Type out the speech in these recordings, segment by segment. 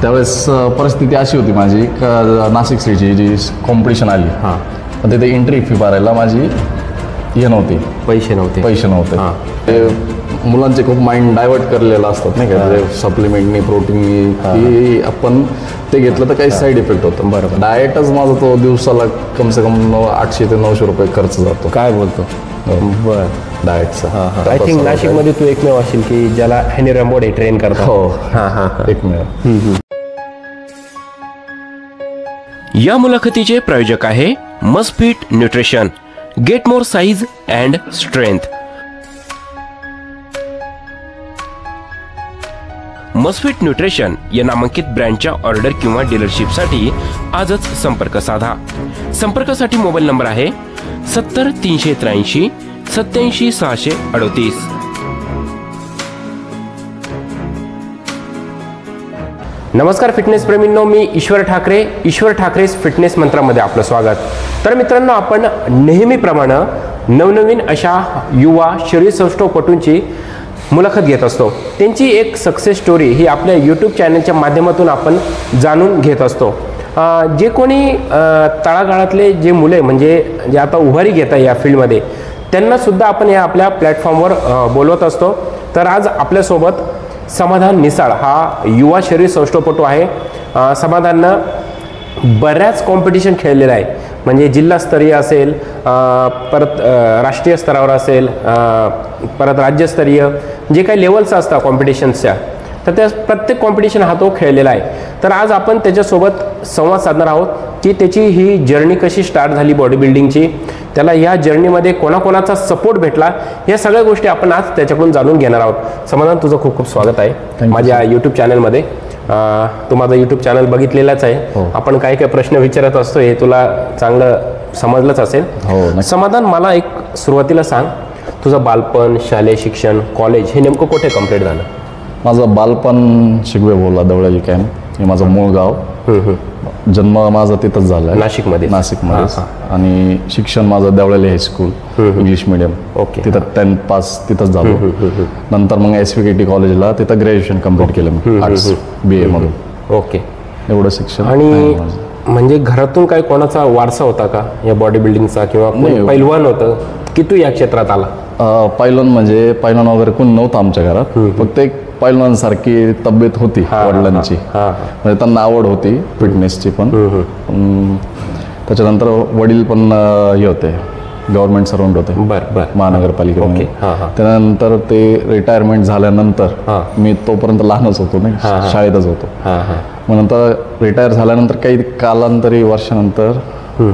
त्यावेळेस परिस्थिती अशी होती माझी का नाशिक सिटीची जी कॉम्पिटिशन आली पण तिथे एंट्री फी भरायला माझी हे नव्हती, पैसे नव्हते. ते मुलांचे खूप माइंड डायव्हर्ट करलेलं असतात नाही का, सप्लिमेंटनी प्रोटीननी की आपण ते घेतलं तर काही साईड इफेक्ट होतं. बरोबर. डाएटच माझा तो दिवसाला कमसे कम 800 ते 900 रुपये खर्च जातो. काय बोलतो? बरं. डाएटचा आय थिंक नाशिकमध्ये तू एकमेव असेल की ज्याला हॅनी रॅम्बोडे ट्रेन करतो. हो, एकमेव. या मुलाखतीचे प्रायोजक आहे मस्फिट nutrition. Get more size and strength. मस्फिट न्यूट्रिशन या नामांकित ब्रँडच्या ऑर्डर किंवा डीलरशिपसाठी आजच संपर्क साधा. संपर्कासाठी मोबाईल नंबर आहे 70 383 87 638. नमस्कार फिटनेस प्रेमींनो, मी ईश्वर ठाकरे फिटनेस मंत्रामध्ये आपलं स्वागत. तर मित्रांनो, आपण नेहमीप्रमाणे नवनवीन अशा युवा शरीरसौष्ठवपटूंची मुलाखत घेत असतो. त्यांची एक सक्सेस स्टोरी ही आपल्या यूट्यूब चॅनलच्या माध्यमातून आपण जाणून घेत असतो. जे कोणी तळागाळातले जे मुले म्हणजे जे आता उभारी घेत आहे या फील्डमध्ये, त्यांना सुद्धा आपण या आपल्या प्लॅटफॉर्मवर बोलवत असतो. तर आज आपल्यासोबत समाधान निसाळ हा युवा शरीर सौष्ठवपटू आहे. समाधाननं बऱ्याच कॉम्पिटिशन खेळलेलं आहे, म्हणजे जिल्हास्तरीय असेल, परत राष्ट्रीय स्तरावर असेल, परत राज्यस्तरीय जे काही लेवल्स असतात कॉम्पिटिशन्सच्या, तर त्या प्रत्येक कॉम्पिटिशन हा तो खेळलेला आहे. तर आज आपण त्याच्यासोबत संवाद साधणार आहोत की त्याची ही जर्नी कशी स्टार्ट झाली बॉडी बिल्डिंगची, त्याला या जर्नीमध्ये कोणाकोणाचा सपोर्ट भेटला, या सगळ्या गोष्टी आपण आज त्याच्याकडून जाणून घेणार आहोत. समाधान, तुझं खूप खूप स्वागत आहे माझ्या यूट्यूब चॅनलमध्ये. तू माझा यूट्यूब चॅनल बघितलेलाच आहे. आपण काय काय प्रश्न विचारत असतो हे तुला चांगलं समजलंच असेल. समाधान, मला एक सुरुवातीला सांग, तुझं बालपण, शालेय शिक्षण, कॉलेज हे नेमकं कुठे कम्प्लीट झालं? माझं बालपण शिगवे बोलला दवळाजी कॅम्प, हे माझं मूळ गाव. जन्म माझा तिथंच झाला आहे, नाशिकमध्ये. आणि शिक्षण माझं Devlali high school English medium. Okay. तिथं 10th पास तिथंच झालो. नंतर मग SVKT कॉलेजला तिथं ग्रॅज्युएशन कम्प्लीट केलं मी, आर्ट्स BA मधून. ओके, एवढं शिक्षण. आणि म्हणजे घरातून काही कोणाचा वारसा होता का या बॉडी बिल्डिंगचा, किंवा पैलवान होतं की तू या क्षेत्रात आला? पैलवान म्हणजे पैलवान वगैरे कोण नव्हतं आमच्या घरात, फक्त एक पैलवानसारखी तब्येत होती वडिलांची, म्हणजे त्यांना आवड होती फिटनेसची पण. त्याच्यानंतर वडील पण हे होते, गव्हर्नमेंट सर्वंट होते महानगरपालिकेमध्ये. त्यानंतर ते रिटायरमेंट झाल्यानंतर मी तोपर्यंत लहानच होतो नाही, शाळेतच होतो. मग नंतर रिटायर झाल्यानंतर काही कालांतरी वर्षानंतर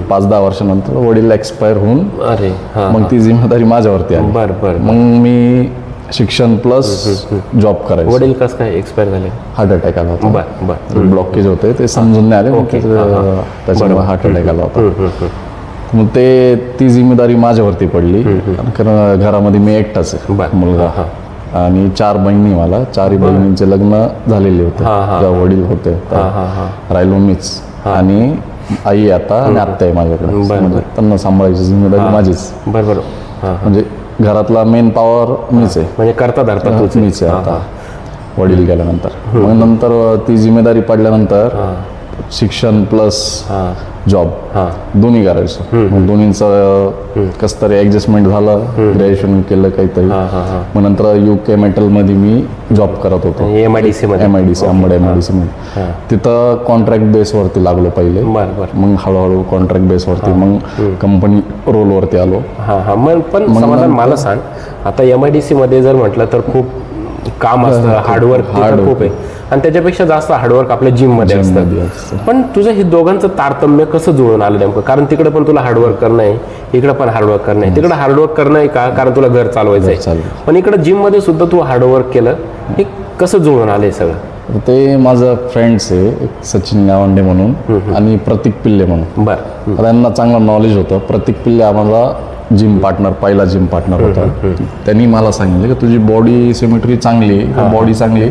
5-10 वर्षानंतर वडील एक्सपायर होऊन मग ती जिम्मेदारी माझ्यावरती आली. मग मी शिक्षण प्लस जॉब करायचं. वडील कसं काय एक्सपायर झाले? हार्ट अटॅक आला होता. ब्लॉकेज होते, ते समजून नाही आले, त्याच्यामुळे हार्ट अटॅक आला होता. मग ती जिम्मेदारी माझ्यावरती पडली, कारण घरामध्ये मी एकटाच आहे मुलगा, आणि 4 बहिणी मला. 4ही बहिणींचे लग्न झालेले होते, जेव्हा वडील होते राहिलो मीच, आणि आई आता आणि आत्या आहे माझ्याकडे. म्हणजे त्यांना सांभाळायची जिम्मेदारी माझीच. बरोबर. म्हणजे घरातला मेन पॉवर मीच आहे, म्हणजे करता धरता मीच आहे आता वडील गेल्यानंतर. मग नंतर ती जिम्मेदारी पडल्यानंतर शिक्षण प्लस जॉब दोन्ही करायचो. मग दोन्हीचं कसं तरी ऍडजस्टमेंट झालं, ग्रॅज्युएशन केलं काहीतरी. मग नंतर UK मेटलमध्ये मी जॉब करत होतो, MIDC अंबड MIDC मध्ये. तिथं कॉन्ट्रॅक्ट बेसवरती लागलो पहिले, मग हळूहळू कॉन्ट्रॅक्ट बेसवरती मग कंपनी रोलवरती आलो. पण समाधान, मला सांग, आता MIDC मध्ये जर म्हटलं तर खूप काम असतं, हार्डवर्क खूप आहे, आणि त्याच्यापेक्षा जास्त हार्डवर्क आपल्या जिम मध्ये असतं. पण तुझं हे दोघांचं तारतम्य कसं जुळून आलं नेमकं? कारण तिकडे पण तुला हार्डवर्क करणं आहे, इकडे पण हार्डवर्क करणं आहे. तिकडे हार्डवर्क करणं आहे का कारण तुला घर चालवायचं आहे, पण इकडे जिम मध्ये सुद्धा तू हार्डवर्क केलं, हे कसं जुळून आलं हे सगळं? ते माझं फ्रेंड्स आहे, एक सचिन गावंडे म्हणून आणि प्रतीक पिल्ले म्हणून. त्यांना चांगलं नॉलेज होतं. प्रतीक पिल्ले आम्हाला पहिला जिम पार्टनर होता. त्यांनी मला सांगितलं की तुझी बॉडी सिमेट्री चांगली, बॉडी चांगली,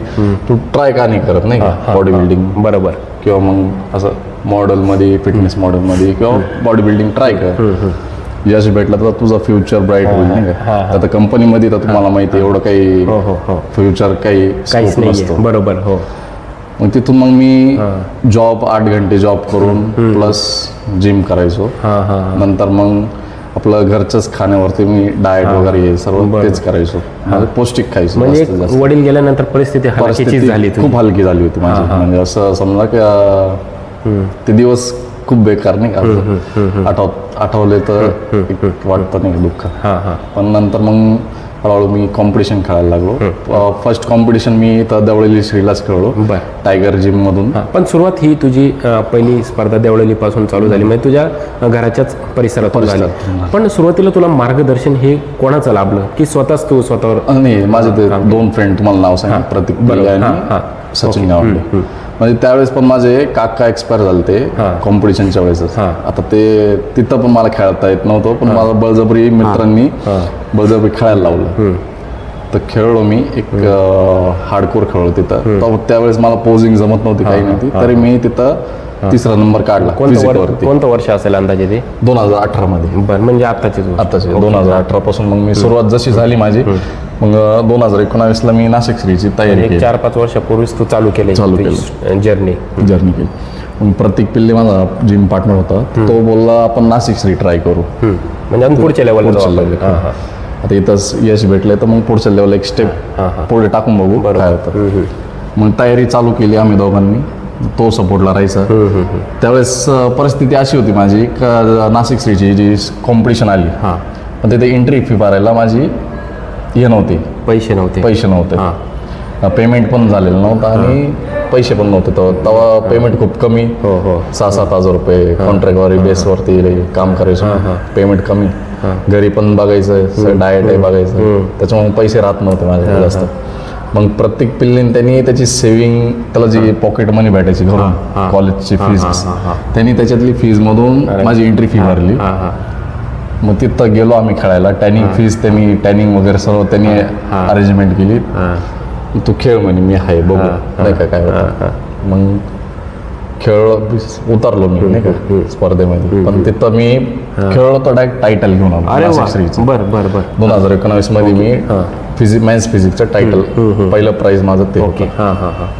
तू ट्राय का नाही करत नाही का बॉडी बिल्डिंग, बरोबर, किंवा मग असं मॉडेलमध्ये, फिटनेस मॉडेलमध्ये किंवा बॉडी बिल्डिंग ट्राय कर. यश भेटलं तर तुझा फ्युचर ब्राईट होईल नाही का. आता कंपनीमध्ये तर तुम्हाला माहिती आहे एवढं काही फ्युचर काहीच नसतं. बरोबर. हो. मग तिथून मग मी जॉब 8 घंटे जॉब करून प्लस जिम करायचो. नंतर मग आपलं घरच्याच खाण्यावरती मी डाएट वगैरे सर्व तेच करायचो. पौष्टिक खायचो. म्हणजे वडील गेल्यानंतर परिस्थिती झाली, खूप हलकी झाली होती माझी. म्हणजे असं समजा की ते दिवस खूप बेकार नाही का, आठवले तर वाटतं नाही दुःख. पण नंतर मग हळूहळू मी कॉम्पिटिशन खेळायला लागलो. फर्स्ट कॉम्पिटिशन मी इथं देवळली श्रीलाच खेळलो, टायगर जिम मधून. पण सुरुवात ही तुझी पहिली स्पर्धा देवळली पासून चालू झाली, म्हणजे तुझ्या घराच्याच परिसरातून झाली. पण सुरुवातीला तुला मार्गदर्शन हे कोणाचं लाभलं की स्वतःच तू स्वतःवर? नाही, माझे ते 2 फ्रेंड तुम्हाला नाव सांग, प्रतीक पिल्ले आणि सचिन गावडे. म्हणजे त्यावेळेस पण माझे काका एक्सपायर झाले ते कॉम्पिटिशनच्या वेळेस. आता ते तिथं पण मला खेळता येत नव्हतं, पण मला बळजबरी मित्रांनी बळजबरी खेळायला लावलं. तर खेळलो मी, एक हार्डकोर खेळलो तिथं. त्यावेळेस मला पोजिंग जमत नव्हती, काही नव्हती, तरी मी तिथं 3रा नंबर काढला. कोणतं वर्ष असेल अंदाजे ते? 2018 मध्ये. बरं, म्हणजे आताची 2018 पासून मग मी सुरुवात जशी झाली माझी, मग 2019ला मी नाशिक श्रीची तयारी केली. 4-5 वर्षापूर्वीच तू चालू केली जर्नी केली. मग प्रतीक पिल्ले माझा जिम पार्टनर होता, तो बोलला आपण नाशिक श्री ट्राय करू, म्हणजे पुढच्या लेवलला. आता इथंच यश भेटलंय तर मग पुढच्या लेवल एक स्टेप पुढे टाकून बघू काय होतं. मग तयारी चालू केली आम्ही दोघांनी, तो सपोर्टला राहायचा. त्यावेळेस परिस्थिती अशी होती माझी का नाशिक श्रीची जी कॉम्पिटिशन आली, पण तिथे एंट्री फी भरायला माझी हे नव्हती, पैसे नव्हते, पेमेंट पण झालेलं नव्हतं आणि पैसे पण नव्हते. तेव्हा पेमेंट खूप कमी, 6-7 हजार रुपये कॉन्ट्रॅक्टवारी बेसवरती काम करायचं, पेमेंट कमी. घरी पण बघायचं, डाएट आहे बघायचं, त्याच्यामुळे पैसे राहत नव्हते माझ्याकडे जास्त. मग प्रत्येक पिल्लीने त्यांनी त्याची सेव्हिंग, त्याला जी पॉकेट मनी भेटायची घरून कॉलेजची फीज, त्यांनी त्याच्यातली फीजमधून माझी एंट्री फी भरली. मग तिथं गेलो आम्ही खेळायला. टॅनिंग फीज त्यांनी, टॅनिंग वगैरे सर्व त्यांनी अरेंजमेंट केली. तू खेळ म्हणे, मी आहे बघू नाही का काय होतं. मग खेळ उतरलो मी नाही का स्पर्धेमध्ये, पण तिथं मी खेळलो तर डायरेक्ट टायटल घेऊन आलो. 2019 मध्ये मी मॅन्स फिजिक्सचं टायटल, पहिलं प्राइज माझं ते होतं.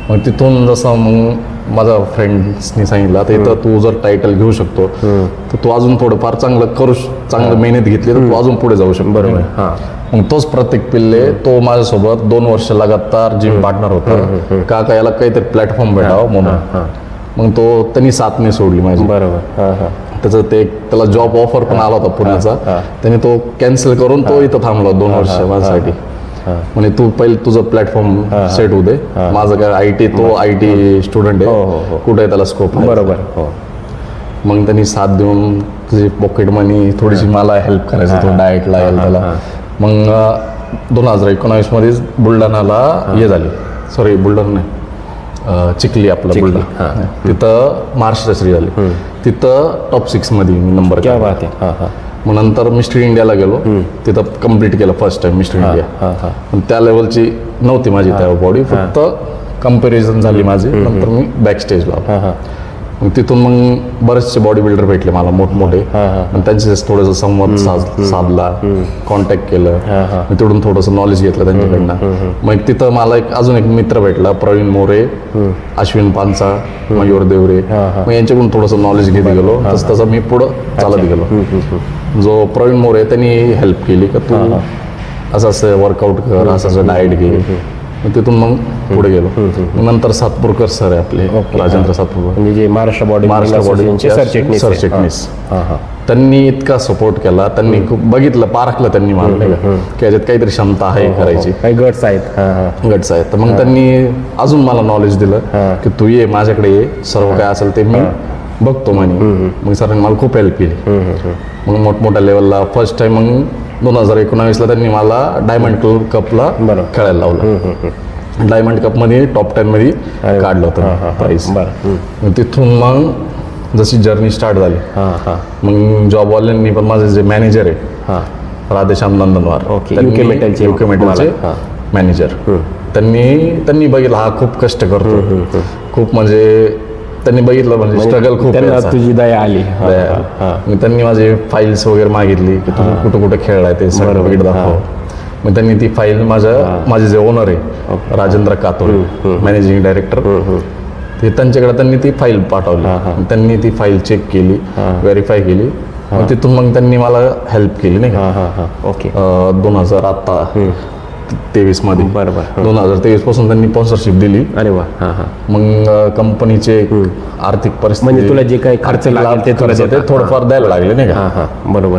मग तिथून जसं मग माझ्या फ्रेंड्सनी सांगितलं, आता इथं तू जर टायटल घेऊ शकतो तर तू अजून थोडंफार चांगलं मेहनत घेतली तर तू अजून पुढे जाऊ शकतो. बरोबर. मग तोच प्रतीक पिल्ले, तो माझ्यासोबत 2 वर्ष लगातार जिम पार्टनर होता. का याला काहीतरी प्लॅटफॉर्म भेटावं म्हणून. मग त्यांनी साथ नाही सोडली माझी. बरोबर. त्याचं त्याला जॉब ऑफर पण आला होता पुण्याचा, त्याने तो कॅन्सल करून तो इथं थांबला 2 वर्ष माझ्यासाठी. म्हणजे तू पहिले तुझं प्लॅटफॉर्म सेट होऊ दे, माझं काय तो IT स्टुडंट आहे, कुठे त्याला स्कोप. बरोबर. मग त्यांनी साथ देऊन तुझी पॉकेट मनी थोडीशी मला हेल्प करायचं, तो डाएटला यायला त्याला. मग 2019 मध्येच बुलढाणाला हे झाली, सॉरी बुलढाणा नाही, चिखली आपलं बुलढाणा, तिथं महाराष्ट्र झाली. तिथं टॉप 6 मध्ये नंबर. क्या बात आहे. मग नंतर मिस्टर इंडियाला गेलो, तिथं कम्प्लीट केलं फर्स्ट टाइम मिस्टर इंडिया. पण त्या लेवलची नव्हती माझी त्या बॉडी, फक्त कम्पॅरिझन झाली माझी. नंतर मी बॅक स्टेजला. मग तिथून मग बरेचसे बॉडी बिल्डर भेटले मला मोठमोठे, आणि त्यांच्याशी थोडंसं संवाद साधला, कॉन्टॅक्ट केलं. मी तिथून थोडंसं नॉलेज घेतलं त्यांच्याकडनं. मग तिथं मला अजून एक मित्र भेटला, प्रवीण मोरे, अश्विन पानसा, मयूर देवरे. मग यांच्याकडून थोडंसं नॉलेज घेत गेलो, तसं मी पुढं चालत गेलो. जो प्रवीण मोरे त्यांनी हेल्प केली का तू असं वर्कआउट कर, असं डाएट घे. तिथून मग पुढे गेलो. नंतर सातपूरकर सर आहे आपले, राजेंद्र सातपूरकर, म्हणजे महाराष्ट्र बॉडी सरचिटणीस. त्यांनी इतका सपोर्ट केला, त्यांनी खूप बघितलं, पारखलं त्यांनी मला नाही का की याच्यात काहीतरी क्षमता आहे करायची, काही गट्स आहेत. तर मग त्यांनी अजून मला नॉलेज दिलं की तू ये माझ्याकडे ये, सर्व काय असेल ते मी बघतो म्हणे. मग सरांनी मला खूप हेल्प केली. मग मोठमोठ्या लेवलला फर्स्ट टाइम मग 2019ला त्यांनी मला डायमंड कपला खेळायला लावलं. डायमंड कप मध्ये टॉप 10 मध्ये काढलं होतं प्राइस. तिथून मग जशी जर्नी स्टार्ट झाली, मग जॉबवाल्यांनी पण माझे जे मॅनेजर आहे राधेश्याम नंदनवार, UK मेटलचे मॅनेजर, त्यांनी बघितलं हा खूप कष्ट करतो, खूप म्हणजे त्यांनी बघितलं, म्हणजे स्ट्रगल खूप. तुझी दया आली. त्यांनी माझे फाईल्स वगैरे मागितली की तुम्ही कुठं खेळलाय ते सर्टिफिकेट दाखव. मग त्यांनी ती फाईल माझे जे ओनर आहे राजेंद्र कातोळे, मॅनेजिंग डायरेक्टर, ते त्यांच्याकडे त्यांनी ती फाईल पाठवली, त्यांनी ती फाईल चेक केली, व्हेरीफाय केली, मग तिथून मग त्यांनी मला हेल्प केली नाही का. ओके. 2000 आता 23 मध्ये, बरोबर. 2023 पासून त्यांनी स्पॉन्सरशिप दिली. अरे वा. मग कंपनीचे आर्थिक परिस्थिती म्हणजे तुला जे काही खर्च लागेल ते तुला ते थोडंफार द्यायला लागले नाही का. बरोबर.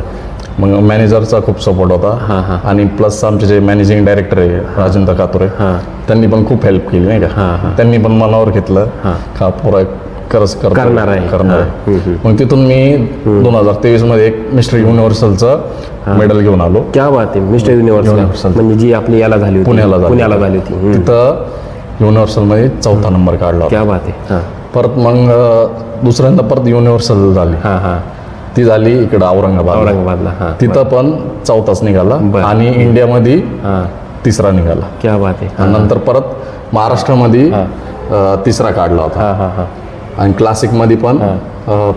मग मॅनेजरचा खूप सपोर्ट होता आणि प्लस आमचे जे मॅनेजिंग डायरेक्टर आहे राजेंद्र कातुरे, त्यांनी पण खूप हेल्प केली नाही का. त्यांनी पण मनावर घेतलं का पुरा करणार आहे. मग तिथून मी 2023 मध्ये एक मिस्टर युनिव्हर्सलचं मेडल घेऊन आलो. क्या बात आहे. मिस्टर युनिव्हर्सल म्हणजे जी आपली याला झाली होती, पुण्याला झाली होती. तिथं युनिव्हर्सल मध्ये 4था नंबर काढला. क्या बात आहे. परत मग दुसऱ्यांदा परत युनिव्हर्सल झाली. ती झाली इकडं औरंगाबादला. तिथं पण 4थाच निघाला आणि इंडियामध्ये 3रा निघाला. क्या बात आहे. नंतर परत महाराष्ट्रामध्ये 3रा काढला होता आणि क्लासिक मध्ये पण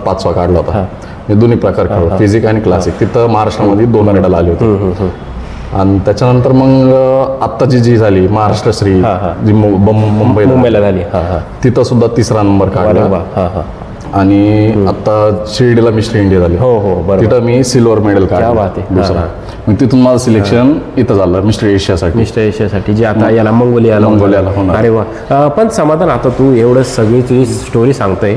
5वा काढला होता. मी दोन्ही प्रकार खेळलो, फिजिक आणि क्लासिक. तिथं महाराष्ट्रामध्ये 2 मेडल आले होते. आणि त्याच्यानंतर मग आत्ताची जी झाली महाराष्ट्रश्री जी मुंबईला झाली, तिथं सुद्धा 3रा नंबर काढला. आणि आता शिर्डीला मिस्टर इंडिया झाली, तिथं मी सिल्वर मेडल काढला दुसरा. मग तिथून माझं सिलेक्शन इथं झालं मिस्टर एशियासाठी, जे आता याला मंगोलियाला होणार. अरे वा. पण समाधान, आता तू एवढं सगळी तुझी स्टोरी सांगतोय,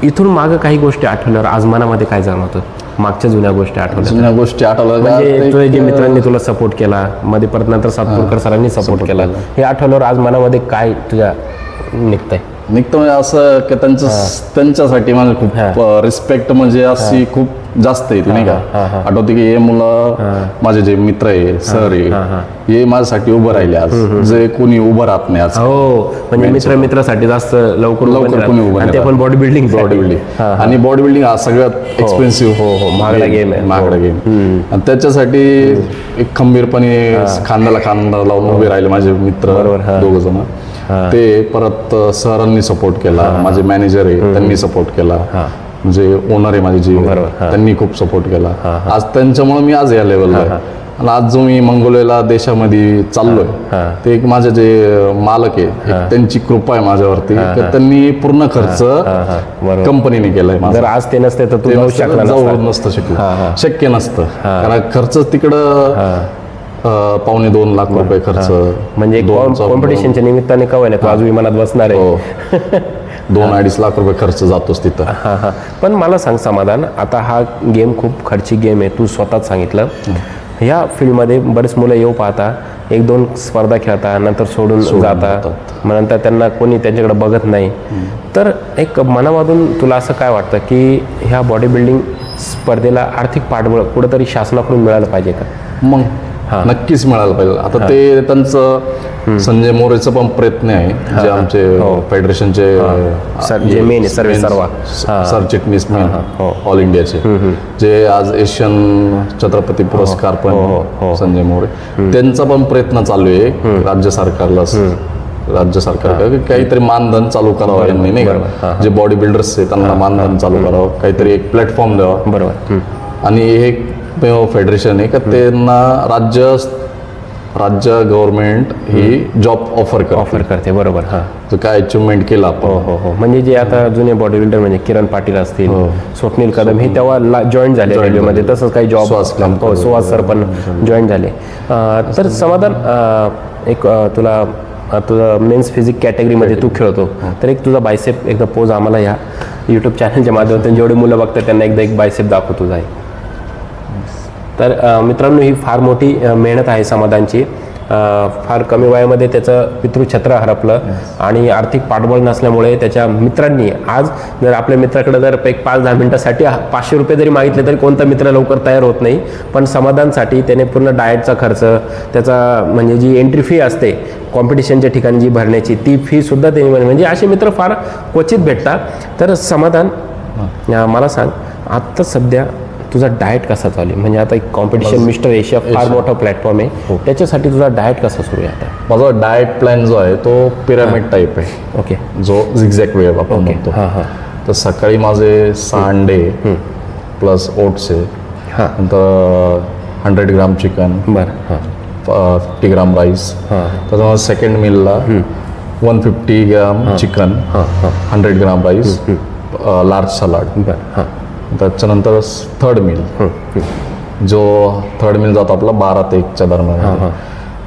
इथून मागं काही गोष्टी आठवल्यावर आज मनामध्ये काय जाणवतं? मागच्या जुन्या गोष्टी आठवल्या, म्हणजे तुझ्या जे मित्रांनी तुला सपोर्ट केला, मध्ये परत नंतर सातपूरकर सरांनी सपोर्ट केला, हे आठवल्यावर आज मनामध्ये काय तुझ्या निघतंय? म्हणजे असं की त्यांच्यासाठी माझं खूप रिस्पेक्ट म्हणजे अशी खूप जास्त आहे नाही का. आठवते की हे मुलं माझे जे मित्र आहे, सर आहे, हे माझ्यासाठी उभं राहिले आज, जे कोणी उभं राहत नाही आज. हो, म्हणजे मित्रासाठी जास्त लवकर कोणी उभं नाही, ते पण बॉडी बिल्डिंग आणि बॉडी बिल्डिंग हा सगळ्यात एक्सपेन्सिव्ह महागडा गेम आहे. आणि त्याच्यासाठी एक खंबीरपणे खांद्याला खांदा लावून उभे राहिले माझे मित्र 2 जण. ते परत सरांनी सपोर्ट केला, माझे मॅनेजर आहे त्यांनी सपोर्ट केला, म्हणजे ओनर आहे माझे जी, त्यांनी खूप सपोर्ट केला. आज त्यांच्यामुळे मी आज या लेवलला आहे. आणि आज जो मी मंगोलियाला देशामध्ये चाललोय, ते एक माझे जे मालक आहे, त्यांची कृपा आहे माझ्यावरती. त्यांनी पूर्ण खर्च कंपनीने केलाय. जर आज ते नसते तर तू जाऊ नसतं शकलो, शक्य नसतं. कारण खर्च तिकडं 2.25 लाख रुपये खर्च, म्हणजे कॉम्पिटिशनच्या निमित्ताने कवाय नाही, तू आज विमानात बसणार आहे. 2-2.5 लाख रुपये खर्च जातोच तिथं. पण मला सांग समाधान, आता हा गेम खूप खर्ची गेम आहे, तू स्वतःच सांगितलं. ह्या फील्डमध्ये बरेच मुलं येऊ पाहता, 1-2 स्पर्धा खेळता, नंतर सोडून जातात, मग नंतर त्यांना कोणी त्यांच्याकडे बघत नाही. तर एक मनामधून तुला असं काय वाटतं की ह्या बॉडी बिल्डिंग स्पर्धेला आर्थिक पाठबळ कुठंतरी शासनाकडून मिळालं पाहिजे का? मग नक्कीच मिळालं पाहिजे. आता ते त्यांचं संजय मोरेचं पण प्रयत्न आहे, जे आमचे फेडरेशनचे जे मेन सर्व सरचिटणीस ऑल इंडियाचे, जे आज एशियन छत्रपती पुरस्कार पण संजय मोरे, त्यांचा पण प्रयत्न चालू आहे राज्य सरकार काहीतरी मानधन चालू करावं यांनी नाही का. जे बॉडी बिल्डर्स आहे त्यांना मानधन चालू करावं, काहीतरी एक प्लॅटफॉर्म द्यावा. बरोबर. आणि हे फेडरेशन आहे का त्यांना राज्य गव्हर्नमेंट ही जॉब ऑफर करते. बरोबर. तर काय अचिव्हमेंट केलं आपण. म्हणजे जे आता जुने बॉडी बिल्डर म्हणजे किरण पाटील असतील, स्वप्नील कदम, हे तेव्हा जॉईन झाले रेल्वेमध्ये. तसंच काही जॉब सुहास सर पण जॉईन झाले. तर समाधान, एक तुझा मेन्स फिजिक कॅटेगरीमध्ये तू खेळतो, तर एक तुझा बायसेप एकदा पोज आम्हाला ह्या यूट्यूब चॅनलच्या माध्यमातून जेवढे मुलं बघतात त्यांना एकदा एक बायसेप दाखव तुझा आहे. तर मित्रांनो, ही फार मोठी मेहनत आहे समाधानची. फार कमी वयामध्ये त्याचं पितृछत्र हरपलं आणि आर्थिक पाठबळ नसल्यामुळे त्याच्या मित्रांनी, आज जर आपल्या मित्राकडे जर एक 5-10 मिनिटासाठी 500 रुपये जरी मागितले तरी कोणता मित्र लवकर तयार होत नाही. पण समाधानसाठी त्याने पूर्ण डाएटचा खर्च, त्याचा म्हणजे जी एंट्री फी असते कॉम्पिटिशनच्या ठिकाणी जी भरण्याची, ती फीसुद्धा त्यांनी, म्हणजे असे मित्र फार क्वचित भेटतात. तर समाधान, मला सांग, आत्ता सध्या तुझा डाएट कसा चालू आहे? म्हणजे आता एक कॉम्पिटिशन मिस्टर एशिया फार मोठा प्लॅटफॉर्म आहे, त्याच्यासाठी तुझा डाएट कसा सुरू आहे आता? माझा डाएट प्लॅन जो आहे तो पिरामिड टाईप आहे. ओके. जो झिगझॅग वे आपण म्हणतो. तर सकाळी माझे 6 अंडे प्लस ओट्स आहे, नंतर 100 ग्राम चिकन, 50 ग्राम राईस. तर सेकंड मीलला 150 ग्राम चिकन, 100 ग्राम राईस, लार्ज सलाड. त्याच्यानंतर थर्ड मील, जो थर्ड मील जातो आपला 12 ते 1च्या दरम्यान,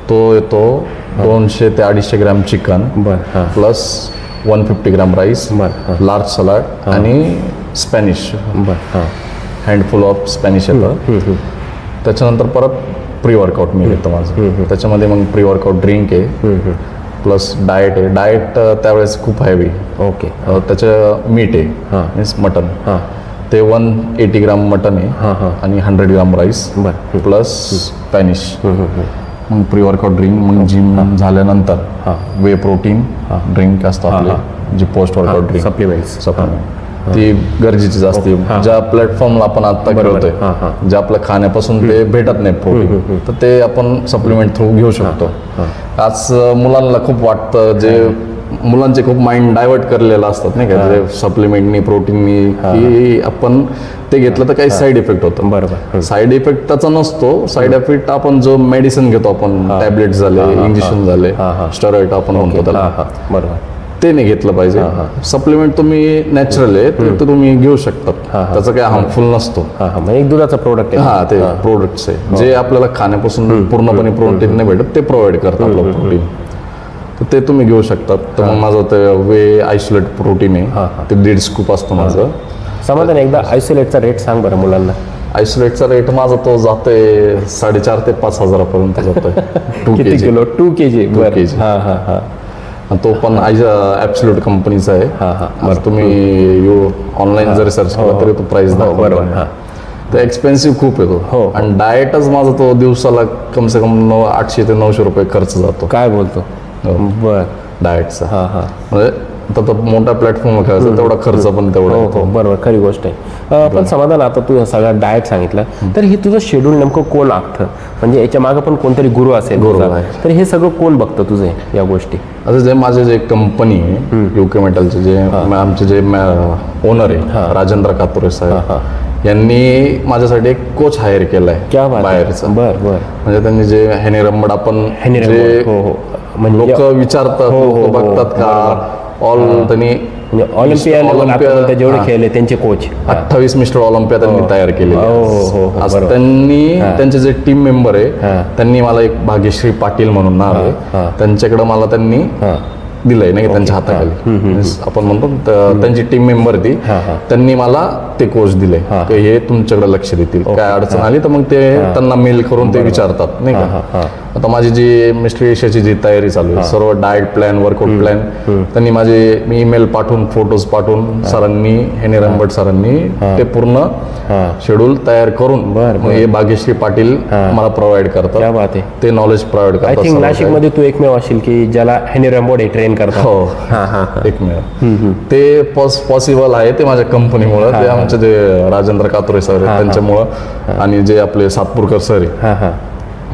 तो येतो 200 ते 250 ग्राम चिकन प्लस 150 ग्राम राईस, लार्ज सलाड आणि स्पॅनिश, हँडफुल ऑफ स्पॅनिश येतं. त्याच्यानंतर परत प्री वर्कआउट मील येतं माझं. त्याच्यामध्ये मग प्री वर्कआउट ड्रिंक आहे प्लस डाएट आहे. डाएट त्यावेळेस खूप हेवी. ओके. त्याचं मीट आहे मीन्स मटन, ते 180 ग्राम मटन आहे आणि 100 ग्राम राईस प्लस स्पॅनिश. मग प्री वर्कआउट ड्रिंक. मग जिम झाल्यानंतर वे प्रोटीन ड्रिंक असतं आपले, जी पोस्ट वर्कआउट ड्रिंक सप्लिमेंट ती गरजेचीच असते. ज्या प्लॅटफॉर्मला आपण आता खेळतोय, जे आपल्या खाण्यापासून ते भेटत नाही प्रोटीन, तर ते आपण सप्लिमेंट थ्रू घेऊ शकतो. आज मुलांना खूप वाटतं, जे मुलांचे खूप माइंड डायव्हर्ट करलेलं असतात नाही का, जे सप्लिमेंटनी प्रोटीननी, की आपण ते घेतलं तर काही साईड इफेक्ट होतं. बरोबर. साईड इफेक्ट त्याचा नसतो. साईड इफेक्ट आपण जो मेडिसिन घेतो आपण, टॅबलेट झाले, इंजेक्शन झाले, स्टेरॉइड आपण म्हणतो त्याला, बरोबर, ते नाही घेतलं पाहिजे. सप्लिमेंट तुम्ही नॅचरल आहे ते तुम्ही घेऊ शकतात, त्याचा काही हार्मफुल नसतो. एक दुधाचा प्रोडक्ट आहे. ते प्रोडक्ट्स आहे जे आपल्याला खाण्यापासून पूर्णपणे प्रोटीन नाही भेटत, ते प्रोव्हाइड करतात आपलं प्रोटीन, तर ते तुम्ही घेऊ शकतात. तर मग माझं ते वे आयसोलेट प्रोटीन आहे, ते 1.5 स्कूप असतं माझं. समाधान, एकदा आयसोलेटचा रेट सांग बरं मुलांना. आयसोलेटचा रेट माझा तो जातोय 4,500 ते 5,000 पर्यंत जातोय. 2 किती किलो? 2 kg. 2 kg. तो पण ॲब्सोल्यूट कंपनीचा आहे. तुम्ही ऑनलाईन जरी सर्च केला तरी तो प्राइस दाखवतो. तर एक्सपेन्सिव्ह खूप येतो. आणि डाएटच माझा तो दिवसाला कम से कम 800 ते 900 रुपये खर्च जातो. काय बोलतो? बर. डाएटचा म्हणजे तर मोठ्या प्लॅटफॉर्मवर खेळायचा तेवढा खर्च पण तेवढा येतो. बरोबर, खरी गोष्ट आहे. पण समाधान, आता तू सगळा डाएट सांगितलं, तर हे तुझं शेड्यूल नेमकं कोण आखतं? म्हणजे याच्या मागं पण कोणतरी गुरु असेल. तर हे सगळं कोण बघतं तुझं या गोष्टी? आता जे माझे जे कंपनी आहे युके मेटलचे, जे आमचे जे ओनर आहे राजेंद्र कातुरे साहेब, यांनी माझ्यासाठी एक कोच हायर केलाय बाहेरचा. म्हणजे त्यांनी जे हेनी रंबड, आपण लोक विचारतात, बघतात का ऑल, त्यांनी ऑलिम्पियाड जेवढे खेळले त्यांचे कोच 28 मिस्टर ऑलिम्पिया त्यांनी तयार केले. त्यांनी त्यांचे जे टीम मेंबर आहे, त्यांनी मला एक भाग्यश्री पाटील म्हणून नाव आहे, त्यांच्याकडे मला त्यांनी दिलंय नाही त्यांच्या हाताखाली, आपण म्हणतो त्यांची टीम मेंबर ती, त्यांनी मला ते कोच दिले, हे तुमच्याकडे लक्ष देतील, काय अडचण आली तर मग ते त्यांना मेल करून ते विचारतात नाही का. आता माझी जी मिस्टर एशियाची जी तयारी चालू आहे, सर्व डाएट प्लॅन, वर्कआउट प्लॅन, त्यांनी मी ईमेल पाठवून, फोटोज पाठवून सरांनी, हेनी रंबट सरांनी ते पूर्ण शेड्यूल तयार करून हे भाग्यश्री पाटील मला प्रोव्हाइड करतात. ते नॉलेज प्रोव्हाइड करतात. आय थिंक नाशिकमध्ये तू एकमेव असेल की ज्याला हेनी रंबट ट्रेन करतात. हो, एकमेव. ते पॉसिबल आहे ते माझ्या कंपनीमुळे, ते आमचे जे राजेंद्र कातुरे सर आहेत त्यांच्यामुळं, आणि जे आपले सातपूरकर सर आहे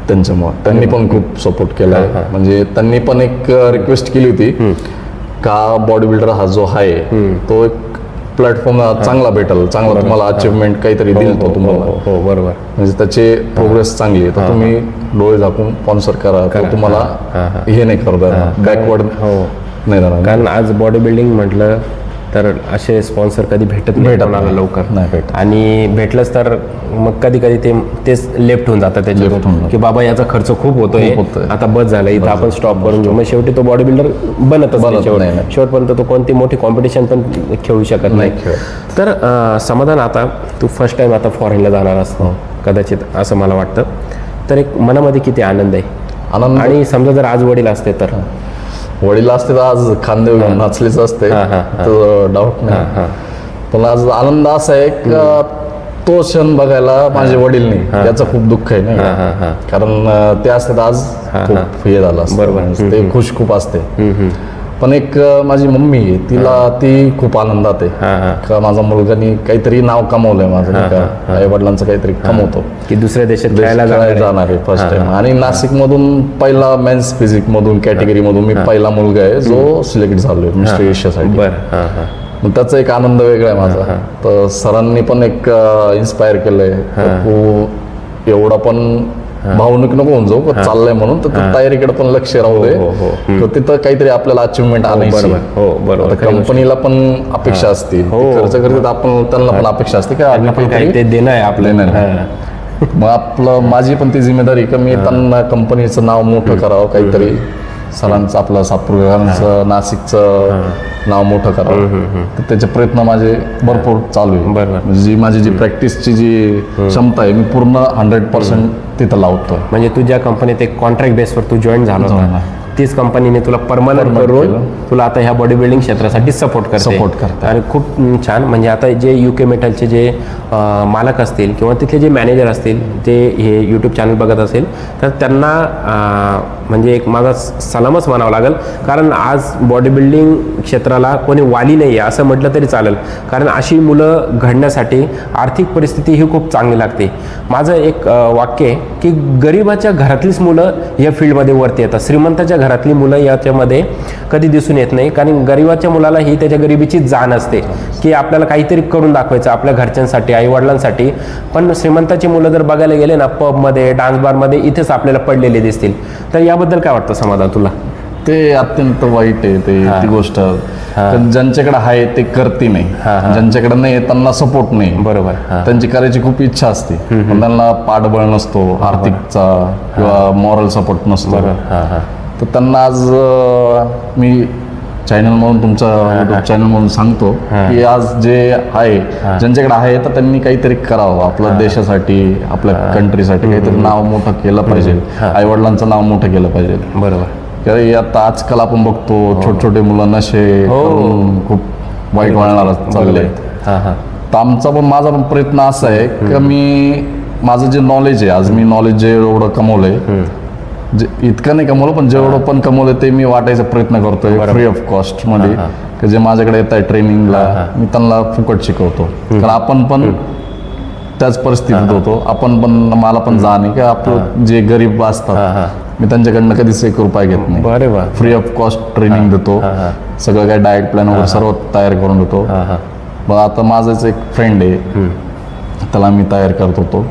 त्यांच्यामुळं, त्यांनी पण खूप सपोर्ट केला आहे. म्हणजे त्यांनी पण एक रिक्वेस्ट केली होती का बॉडी बिल्डर हा जो आहे तो एक प्लॅटफॉर्म चांगला भेटेल, चांगला तुम्हाला अचिव्हमेंट काहीतरी देईल तो तुम्हाला. बरोबर. म्हणजे त्याचे प्रोग्रेस चांगली आहे, तर तुम्ही डोळे झाकून स्पॉन्सर करा, तुम्हाला हे नाही करता बॅकवर्ड नाही जाणार. कारण आज बॉडी बिल्डिंग म्हटलं तर असे स्पॉन्सर कधी भेटत नाही लवकर नाही भेटत, आणि भेटलंच तर मग कधी कधी तेच लेफ्ट होऊन जातं त्याच्यातून, की बाबा याचा खर्च खूप होतोय, आता बस झालं, इथं आपण स्टॉप करून घेऊ. मग शेवटी तो बॉडी बिल्डर बनतच नाही शेवटपर्यंत. तो कोणती मोठी कॉम्पिटिशन पण खेळू शकत नाही. तर समाधान, आता तू फर्स्ट टाइम आता फॉरेनला जाणार असतो कदाचित, असं मला वाटतं. तर एक मनामध्ये किती आनंद आहे. आणि समजा जर आज वडील असते तर, वडील असते तर आज खांदे नाचलेच असते, डाऊट नाही. पण आज आनंद असा आहे का तो क्षण बघायला माझे वडील नाही, याचं खूप दुःख आहे नाही, कारण ते असते तर आज खूप हे झालं असतं. बरोबर, ते खुश खूप असते. पण एक माझी मम्मी आहे, ती खूप आनंदात आहे का माझा मुलगानी काहीतरी नाव कमवलंय माझं, आई वडिलांचं काहीतरी कमवतो, की दुसऱ्या देशात खेळायला जाणार आहे फर्स्ट टाइम. आणि नाशिक मधून पहिला मेन्स फिजिक मधून कॅटेगरी मधून मी पहिला मुलगा आहे जो सिलेक्ट झालोय मिस्टर एशियासाठी. मग त्याचा एक आनंद वेगळा आहे माझा. तर सरांनी पण एक इन्स्पायर केलंय, तू एवढा पण भावनिक नको होऊन जाऊ चाललंय म्हणून, तर तयारीकडे पण लक्ष राहू दे. तर तिथं काहीतरी आपल्याला अचिव्हमेंट आणायची. बरोबर. कंपनीला पण अपेक्षा असते, खर्च करतात आपण, त्यांना पण अपेक्षा असते की ते देणं आहे आपल्याला. मग आपलं माझी पण ती जिम्मेदारी का मी त्यांना कंपनीचं नाव मोठं करावं, काहीतरी सरांचं आपलं सातपूरकरांचं नाशिकचं नाव मोठं करावं. तर त्याचे प्रयत्न माझे भरपूर चालू आहे. म्हणजे जी माझी जी प्रॅक्टिसची जी क्षमता आहे मी पूर्ण 100% तिथं लावतो. म्हणजे तू ज्या कंपनीत एक कॉन्ट्रॅक्ट बेसवर तू जॉईन झाला होता, तीच कंपनीने तुला परमनंट करून तुला आता ह्या बॉडी बिल्डिंग क्षेत्रासाठी सपोर्ट करते. आणि खूप छान. म्हणजे आता जे UK मेटलचे जे मालक असतील किंवा तिथले जे मॅनेजर असतील, ते हे यूट्यूब चॅनल बघत असेल तर त्यांना म्हणजे एक माझा सलामच म्हणावं लागेल. कारण आज बॉडी बिल्डिंग क्षेत्राला कोणी वाली नाही आहे असं म्हटलं तरी चालेल. कारण अशी मुलं घडण्यासाठी आर्थिक परिस्थिती ही खूप चांगली लागते. माझं एक वाक्य आहे की गरिबाच्या घरातलीच मुलं या फील्डमध्ये वरती येतात, श्रीमंताच्या घरातली मुलं याच्यामध्ये कधी दिसून येत नाही. कारण गरिबाच्या मुलाला ही त्याच्या गरिबीची जाण असते की आपल्याला काहीतरी करून दाखवायचं आपल्या घरच्यांसाठी, आईवडिलांसाठी. पण श्रीमंताची मुलं जर बघायला गेले ना, पबमध्ये, डान्स बारमध्ये इथेच आपल्याला पडलेले दिसतील. तर याबद्दल काय वाटतं समाधान तुला? ते अत्यंत वाईट आहे ती गोष्ट. ज्यांच्याकडे आहे ते करते नाही, ज्यांच्याकडे नाही त्यांना सपोर्ट नाही. बरोबर. त्यांची करायची खूप इच्छा असते पण त्यांना पाठबळ नसतो, आर्थिकचा किंवा मॉरल सपोर्ट नसतो. तर त्यांना आज मी चॅनल म्हणून, तुमचा युट्यूब चॅनल म्हणून सांगतो की आज जे आहे ज्यांच्याकडे आहे तर त्यांनी काहीतरी करावं आपल्या देशासाठी, आपल्या कंट्रीसाठी. काहीतरी नाव मोठं केलं पाहिजे, आईवडिलांचं नाव मोठं केलं पाहिजे. बरोबर. कारण आता आजकाल आपण बघतो छोटे छोटे मुलं नशे करून खूप वाईट वळणाला चालले. तर आमचा पण, माझा पण प्रयत्न असा आहे की मी माझं जे नॉलेज आहे, आज मी नॉलेज जे एवढं कमवलंय, जे इतकं नाही कमवलं पण जेवढं पण कमवलं ते मी वाटायचा प्रयत्न करतोय फ्री ऑफ कॉस्ट मध्ये. की जे माझ्याकडे येत आहे ट्रेनिंगला मी त्यांना फुकट शिकवतो. कारण आपण पण त्याच परिस्थितीत होतो. आपण पण, मला पण जाण आहे की आपलं जे गरीब असतात मी त्यांच्याकडनं कधीच ₹1 घेत नाही. फ्री ऑफ कॉस्ट ट्रेनिंग देतो, सगळं काय डाएट प्लॅन वगैरे सर्व तयार करून देतो. मग आता माझाच एक फ्रेंड आहे, त्याला मी तयार करत होतो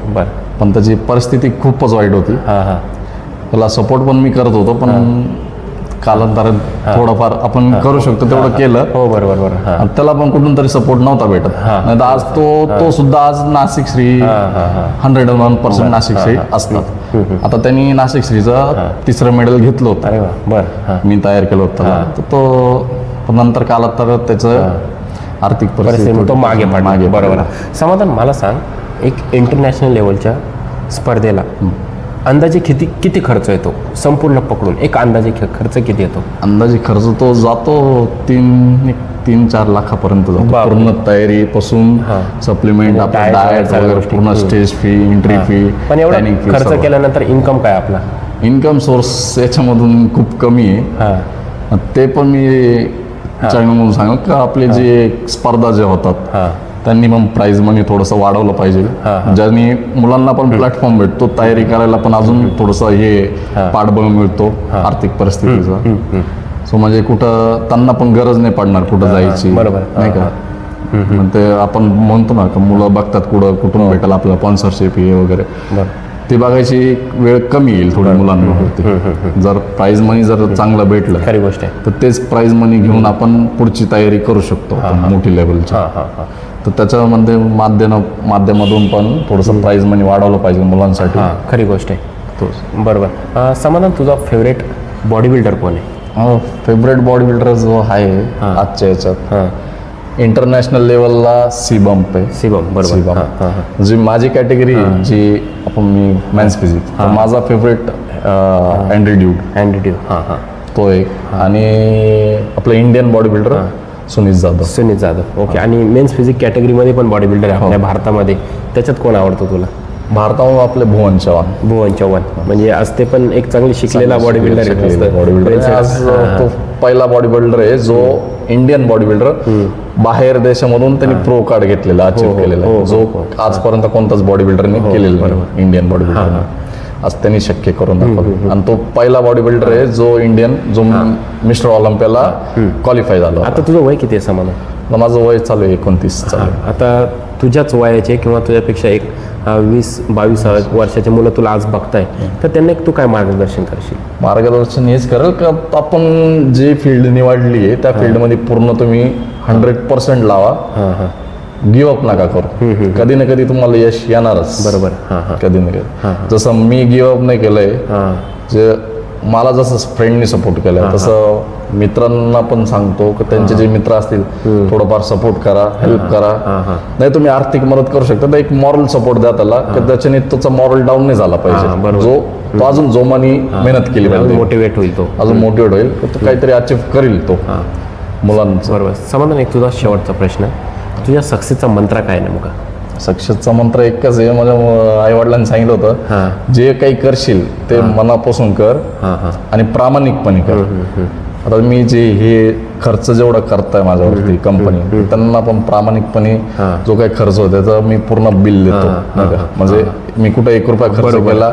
पण त्याची परिस्थिती खूपच वाईट होती. त्याला सपोर्ट पण मी करत होतो पण कालांतरात थोडंफार आपण करू शकतो तेवढं केलं. बरोबर. त्याला पण कुठून तरी सपोर्ट नव्हता भेटत. नाही तर आज तो सुद्धा आज नाशिक श्री 101% नाशिक श्री असतात. आता त्यांनी नाशिक श्रीचं 3रं मेडल घेतलं होतं, मी तयार केलं होतं. तर तो नंतर कालांतरात त्याचं आर्थिक परिस्थिती तो मागे. बरोबर. समाधान, मला सांग, एक इंटरनॅशनल लेवलच्या स्पर्धेला अंदाजे किती खर्च येतो संपूर्ण पकडून? एक अंदाजे खर्च किती येतो? अंदाजे खर्च तो जातो 3-4 लाखापर्यंत जातो. पूर्ण तयारी पासून सप्लिमेंट, आपला डाएट वगैरे, पूर्ण स्टेज फी, एंट्री फी. पण एवढा खर्च केल्यानंतर इन्कम काय आपला? इन्कम सोर्स याच्यामधून खूप कमी आहे. ते पण मी चॅनल म्हणून सांगू का आपले जे स्पर्धा जे होतात त्यांनी पण प्राइज मनी थोडंसं वाढवलं पाहिजे, ज्यांनी मुलांना पण प्लॅटफॉर्म भेटतो तयारी करायला, पण अजून थोडंसं हे पाठबळ मिळतो आर्थिक परिस्थितीचा. सो म्हणजे कुठं त्यांना पण गरज नाही पडणार कुठं जायची, नाही का. ते आपण म्हणतो ना का मुलं बघतात कुठून भेटेल आपल्याला स्पॉन्सरशिप हे वगैरे, ते बघायची वेळ कमी येईल थोडी मुलांना. जर प्राइज मनी जर चांगलं भेटलं, खरी गोष्ट आहे, तर तेच प्राइज मनी घेऊन आपण पुढची तयारी करू शकतो मोठी लेवलची. तर त्याच्यामध्ये माध्यमातून पण थोडंसं प्राइज मनी वाढवलं पाहिजे मुलांसाठी. खरी गोष्ट आहे. बरोबर. समाधान, तुझा फेवरेट बॉडी बिल्डर कोण आहे? फेवरेट बॉडी बिल्डर जो आहे आजच्या याच्यात इंटरनॅशनल लेवलला सिबम्प आहे. बरोबर. जी माझी कॅटेगरी जी आपण मी मेन्स फिजिक, माझा फेवरेट अँड्री ड्यूड तो एक. आणि आपलं इंडियन बॉडी बिल्डर सुनीत जाधव. ओके. आणि मेन्स फिजिक कॅटेगरीमध्ये पण बॉडी बिल्डर आहे आपल्या भारतामध्ये, त्याच्यात कोण आवडतो तुला? भारतामध्ये आपले भुवन चव्हाण. म्हणजे आज ते पण एक चांगली शिकलेला बॉडी बिल्डर आहे. आज तो पहिला बॉडी बिल्डर आहे जो इंडियन बॉडी बिल्डर बाहेर देशामधून त्यांनी प्रो कार्ड घेतलेला, अचीव्ह केलेला, जो आजपर्यंत कोणताच बॉडी बिल्डरने केलेला इंडियन बॉडी बिल्डर. आज त्यांनी शक्य करून दाखवलं. आणि तो पहिला बॉडी बिल्डर आहे जो मिस्टर ऑलिम्पियाला क्वालिफाय झाला. आता तुझं वय किती आहे समाधान? माझं वय चालू आहे 29 चालू. आता तुझ्याच वयाचे किंवा तुझ्यापेक्षा एक 20-22 वर्षाचे मुलं तुला आज बघताय, तर त्यांना तू काय मार्गदर्शन करशील? मार्गदर्शन हेच करेल का आपण जी फील्ड निवडली आहे त्या फील्डमध्ये पूर्ण तुम्ही 100% लावा. गिव्ह अप नका करू. कधी ना कधी तुम्हाला यश येणारच. बरोबर. कधी ना कधी. जसं मी गिव्ह अप नाही केलंय, जे मला जसं फ्रेंडनी सपोर्ट केलाय तसं मित्रांना पण सांगतो की त्यांचे जे मित्र असतील थोडंफार सपोर्ट करा, हेल्प करा. नाही तुम्ही आर्थिक मदत करू शकता तर एक मॉरल सपोर्ट द्या त्याला, की त्याच्याने त्याचा मॉरल डाऊन नाही झाला पाहिजे. जो तो अजून जोमाने मेहनत केली पाहिजे, मोटिवेट होईल, तो अजून मोटिवेट होईल, तो काहीतरी अचीव करेल तो मुलांचं. बरोबर. समाधान, एक तुझा शेवटचा प्रश्न, तुझ्या सक्सेसचा मंत्र काय नेमका? सक्सेसचा मंत्र एकच आहे. माझ्या आई वडिलांनी सांगितलं होतं, जे काही करशील ते मनापासून कर आणि प्रामाणिकपणे कर. आता मी जे हे खर्च जेवढा करताय माझ्यावरती कंपनी, त्यांना पण प्रामाणिकपणे जो काही खर्च होतो त्याचा मी पूर्ण बिल देतो. म्हणजे मी कुठे 1 रुपया खर्च केला,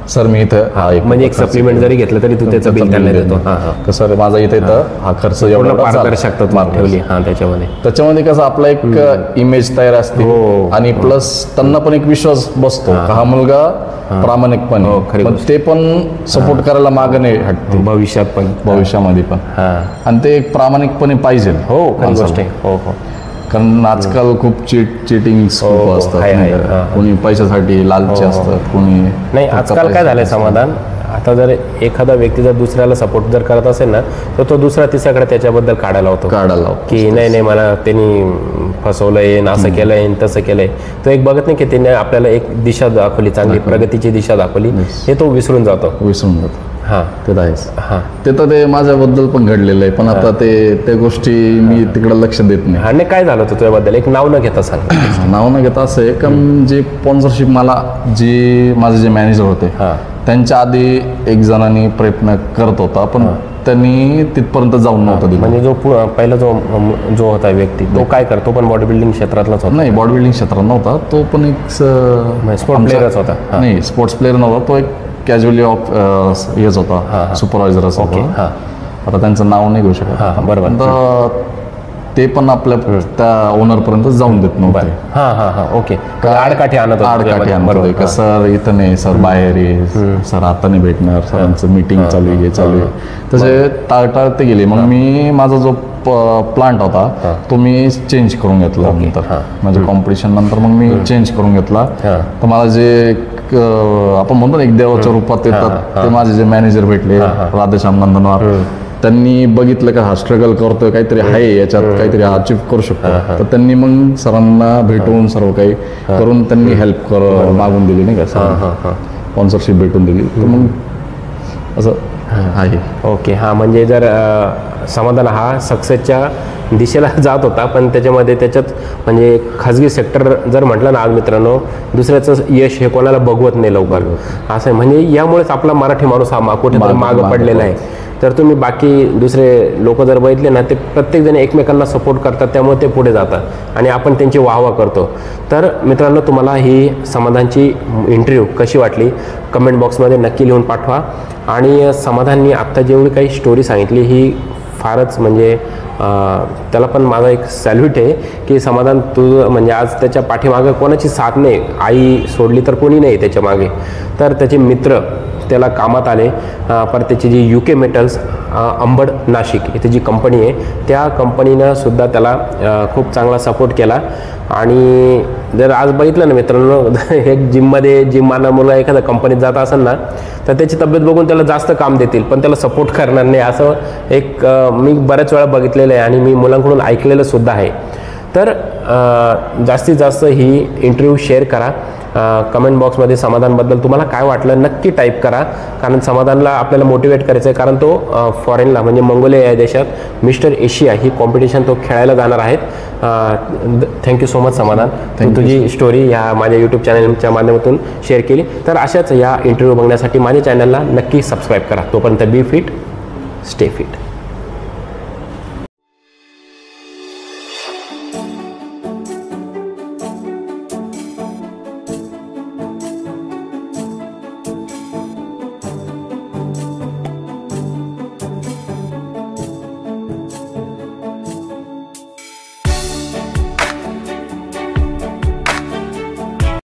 सर मी इथं म्हणजे एक सप्लिमेंट जरी घेतलं तरी तू त्याचं बिल त्यांना देतो. कसं माझा इथं हा खर्च एवढा पारदर्शकता ठेवली त्याच्यामध्ये कसं आपला एक इमेज तयार असते आणि प्लस त्यांना पण एक विश्वास बसतो हा मुलगा प्रामाणिकपणे, ते पण सपोर्ट करायला मागे नाही हटते भविष्यामध्ये पण. आणि ते एक प्रामाणिकपणे पाहिजे. हो, गोष्ट आहे. हो. कारण आजकाल खूप चिटिंग खूप असतात. कोणी पैशासाठी लालची असतात, कोणी नाही. आजकाल काय झालंय समाधान, आता जर एखादा व्यक्ती जर दुसऱ्याला सपोर्ट जर करत असेल ना, तर तो दुसरा तिसऱ्याकडे त्याच्याबद्दल काढायला होतो की नाही मला त्यांनी फसवलंय, असं केलंय, तसं केलंय. तो एक बघत नाही की त्याने आपल्याला एक दिशा दाखवली, चांगली प्रगतीची दिशा दाखवली, हे तो विसरून जातो. ते आहेच. ते तर ते माझ्याबद्दल पण घडलेलं आहे, पण आता ते गोष्टी मी तिकडे लक्ष देत नाही. आणि काय झालं होतं तुझ्याबद्दल, एक नाव न घेता सांग. नाव न घेता असं आहे का, जे स्पॉन्सरशिप मला जे माझे जे मॅनेजर होते त्यांच्या आधी एक जणांनी प्रयत्न करत होता, पण त्यांनी तिथपर्यंत जाऊन नव्हतं दिलं. म्हणजे जो पहिला जो होता व्यक्ती, तो काय करतो, पण बॉडी बिल्डिंग क्षेत्रातलाच होता? नाही, बॉडी बिल्डिंग क्षेत्रात नव्हता तो, पण एक स्पोर्ट्स प्लेयरच होता. नाही, स्पोर्ट्स प्लेअर नव्हता तो, एक कॅज्युअली हेच होता, सुपरवायझर असं होता. आता त्यांचं नाव नाही घेऊ शकत. बरोबर. ते पण आपल्या त्या ओनर पर्यंत जाऊन देत नव्हते. ओके. आडकाठी आणत होते, सर इथं नाही, सर बाहेर आहे, सर आता नाही भेटणार, सरांचं मीटिंग चालू आहे, चालू आहे, तसे टाळते गेले. मग मी माझा जो प्लांट होता तो मी चेंज करून घेतला नंतर, म्हणजे कॉम्पिटिशन नंतर मग मी चेंज करून घेतला. तर मला जे आपण म्हणतो ना एक देवाच्या रूपात येतात, ते माझे जे मॅनेजर भेटले राधेश्याम नंदनवार, त्यांनी बघितलं का हा स्ट्रगल करतोय, काहीतरी आहे याच्यात, काहीतरी अचीव करू शकतो. तर त्यांनी मग सरांना भेटून सर्व काही करून त्यांनी हेल्प मागून दिली, नाही का, स्पॉन्सरशिप भेटून दिली. तर मग असं आहे. ओके. म्हणजे जर समाधान हा सक्सेसच्या दिशेला जात होता, पण त्याच्यात म्हणजे खाजगी सेक्टर जर म्हटलं ना आज मित्रांनो, दुसऱ्याचं यश हे कोणाला बघवत नाही लवकर, असं आहे. म्हणजे यामुळेच आपला मराठी माणूस हा कुठेतरी मागं पडलेला आहे. तर तुम्ही बाकी दुसरे लोक जर बघितले ना, ते प्रत्येकजण एकमेकांना सपोर्ट करतात, त्यामुळे ते पुढे जातात आणि आपण त्यांची वाहवा करतो. तर मित्रांनो, तुम्हाला ही समाधानची इंटरव्ह्यू कशी वाटली कमेंट बॉक्समध्ये नक्की लिहून पाठवा. आणि समाधाननी आत्ता जेवढी काही स्टोरी सांगितली ही फारच म्हणजे त्याला पण माझा एक सॅल्यूट आहे की समाधान तुझं म्हणजे आज त्याच्या पाठीमागं कोणाची साथ नाही, आई सोडली तर कोणी नाही त्याच्या मागे, तर त्याचे मित्र त्याला कामात आले. पर त्याची जी UK मेटल्स अंबड नाशिक इथे जी कंपनी आहे त्या कंपनीनं सुद्धा त्याला खूप चांगला सपोर्ट केला. आणि जर आज बघितलं ना मित्रांनो, एक जिममाना मुलं एखाद्या कंपनीत जात असेल ना, तर त्याची तब्येत बघून त्याला जास्त काम देतील पण त्याला सपोर्ट करणार नाही, असं एक मी बऱ्याच वेळा बघितलेलं आहे आणि मी मुलांकडून ऐकलेलं सुद्धा आहे. तर जास्तीत जास्त ही इंटरव्ह्यू शेअर करा. कमेंट बॉक्समध्ये समाधानबद्दल तुम्हाला काय वाटलं नक्की टाईप करा, कारण समाधानला आपल्याला मोटिवेट करायचं आहे, कारण तो फॉरेनला म्हणजे मंगोलिया या देशात मिस्टर एशिया ही कॉम्पिटिशन तो खेळायला जाणार आहेत. थँक्यू सो मच समाधान, तू तुझी स्टोरी ह्या माझ्या यूट्यूब चॅनलच्या माध्यमातून शेअर केली. तर अशाच या इंटरव्ह्यू बघण्यासाठी माझ्या चॅनलला नक्की सबस्क्राईब करा. तोपर्यंत बी फिट, स्टे फिट.